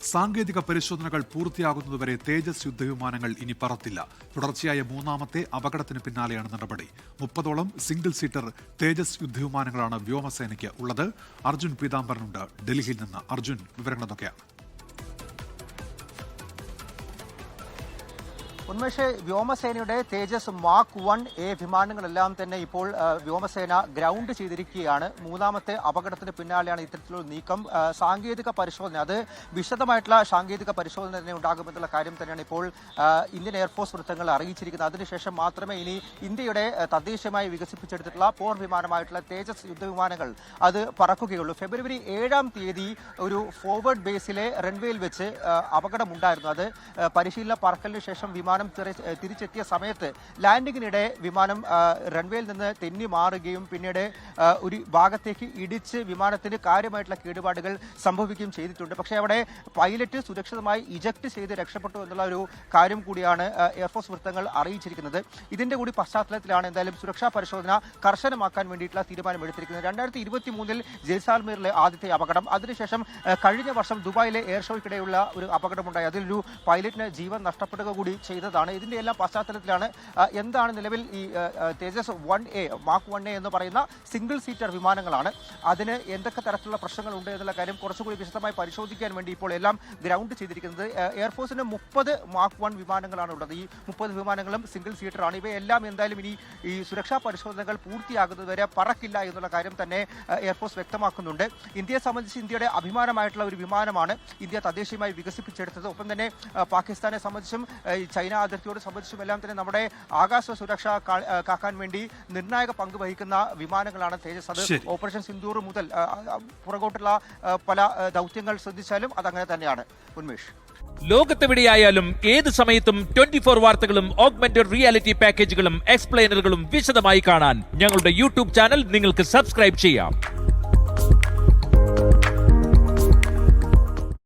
സാങ്കേതിക പരിശോധനകൾ പൂർത്തിയാകുന്നതുവരെ തേജസ് യുദ്ധവിമാനങ്ങൾ ഇനി പറത്തില്ല. തുടർച്ചയായ മൂന്നാമത്തെ അപകടത്തിന് പിന്നാലെയാണ് നടപടി. 30ഓളം സിംഗിൾ സീറ്റർ തേജസ് യുദ്ധവിമാനങ്ങളാണ് വ്യോമസേനയ്ക്ക് ഉള്ളത്. അർജുൻ പീതാംബരനുണ്ട് ഡൽഹിയിൽ നിന്ന്. അർജുൻ, വിവരങ്ങൾ എന്തൊക്കെയാണ്? ഉന്മേഷ്, വ്യോമസേനയുടെ തേജസ് മാർക്ക് 1A വിമാനങ്ങളെല്ലാം തന്നെ ഇപ്പോൾ വ്യോമസേന ഗ്രൗണ്ട് ചെയ്തിരിക്കുകയാണ്. മൂന്നാമത്തെ അപകടത്തിന് പിന്നാലെയാണ് ഇത്തരത്തിലൊരു നീക്കം. സാങ്കേതിക പരിശോധന, അത് വിശദമായിട്ടുള്ള സാങ്കേതിക പരിശോധന തന്നെ ഉണ്ടാകുമെന്നുള്ള കാര്യം തന്നെയാണ് ഇപ്പോൾ ഇന്ത്യൻ എയർഫോഴ്സ് വൃത്തങ്ങൾ അറിയിച്ചിരിക്കുന്നത്. അതിനുശേഷം മാത്രമേ ഇനി ഇന്ത്യയുടെ തദ്ദേശീയമായി വികസിപ്പിച്ചെടുത്തിട്ടുള്ള പോർ വിമാനമായിട്ടുള്ള തേജസ് യുദ്ധവിമാനങ്ങൾ അത് പറക്കുകയുള്ളൂ. ഫെബ്രുവരി 7-ാം തീയതി ഒരു ഫോർവേഡ് ബേസിലെ റൺവേയിൽ വെച്ച് അപകടമുണ്ടായിരുന്നു. അത് പരിശീലന പറക്കലിന് ശേഷം വിമാനം തിരിച്ചെത്തിയ സമയത്ത് ലാൻഡിങ്ങിനിടെ വിമാനം റൺവേയിൽ നിന്ന് തെന്നി മാറുകയും പിന്നീട് ഒരു ഭാഗത്തേക്ക് ഇടിച്ച് വിമാനത്തിന് കാര്യമായിട്ടുള്ള കേടുപാടുകൾ സംഭവിക്കുകയും ചെയ്തിട്ടുണ്ട്. പക്ഷേ അവിടെ പൈലറ്റ് സുരക്ഷിതമായി ഇജക്ട് ചെയ്ത് രക്ഷപ്പെട്ടു എന്നുള്ള ഒരു കാര്യം കൂടിയാണ് എയർഫോഴ്സ് വൃത്തങ്ങൾ അറിയിച്ചിരിക്കുന്നത്. ഇതിന്റെ കൂടി പശ്ചാത്തലത്തിലാണ് എന്തായാലും സുരക്ഷാ പരിശോധന കർശനമാക്കാൻ വേണ്ടിയിട്ടുള്ള തീരുമാനം എടുത്തിരിക്കുന്നത്. 2023 ജയ്സാൽമീറിലെ ആദ്യത്തെ അപകടം, അതിനുശേഷം കഴിഞ്ഞ വർഷം ദുബായിലെ എയർ ഷോയ്ക്കിടെയുള്ള ഒരു അപകടമുണ്ടായി. അതിലൊരു പൈലറ്റിന് ജീവൻ നഷ്ടപ്പെടുക കൂടി ചെയ്തതാണ്. ഇതിന്റെ എല്ലാം പശ്ചാത്തലത്തിലാണ് എന്താണ് നിലവിൽ ഈ തേജസ് 1A മാർക്ക് 1A എന്ന് പറയുന്ന സിംഗിൾ സീറ്റർ വിമാനങ്ങളാണ്. അതിന് എന്തൊക്കെ തരത്തിലുള്ള പ്രശ്നങ്ങളുണ്ട് എന്നുള്ള കാര്യം കുറച്ചുകൂടി വിശദമായി പരിശോധിക്കാൻ വേണ്ടി ഇപ്പോൾ എല്ലാം ഗ്രൗണ്ട് ചെയ്തിരിക്കുന്നത്. എയർഫോഴ്സിന് 30 മാർക്ക് 1 വിമാനങ്ങളാണ് ഉള്ളത്. ഈ 30 വിമാനങ്ങളും സിംഗിൾ സീറ്ററാണ്. ഇവയെല്ലാം എന്തായാലും ഇനി ഈ സുരക്ഷാ പരിശോധനകൾ പൂർത്തിയാകുന്നതുവരെ പറക്കില്ല എന്നുള്ള കാര്യം തന്നെ എയർഫോഴ്സ് വ്യക്തമാക്കുന്നുണ്ട്. ഇന്ത്യയെ സംബന്ധിച്ച് ഇന്ത്യയുടെ അഭിമാനമായിട്ടുള്ള ഒരു വിമാനമാണ് ഇന്ത്യ തദ്ദേശീയമായി വികസിപ്പിച്ചെടുത്തത്. ഒപ്പം തന്നെ പാകിസ്ഥാനെ സംബന്ധിച്ചും ചൈന അതിർത്തിയോട് സംബന്ധിച്ചും എല്ലാം തന്നെ നമ്മുടെ ആകാശ സുരക്ഷ കാക്കാൻ വേണ്ടി നിർണായക പങ്ക് വഹിക്കുന്ന വിമാനങ്ങളാണ് തേജസ്. അത് ഓപ്പറേഷൻ സിന്ദൂർ മുതൽ പുറകോട്ടുള്ള പല ദൗത്യങ്ങൾ ശ്രദ്ധിച്ചാലും അതങ്ങനെ തന്നെയാണ്. ഉന്മേഷ്, ലോകത്തെവിടെയായാലും ഏത് സമയത്തും 24 വാർത്തകളും ഓഗ്മെന്റഡ് റിയാലിറ്റി പാക്കേജുകളും എക്സ്പ്ലെയിനറുകളും വിശദമായി കാണാൻ ഞങ്ങളുടെ യൂട്യൂബ് ചാനൽ നിങ്ങൾക്ക് സബ്സ്ക്രൈബ് ചെയ്യാം.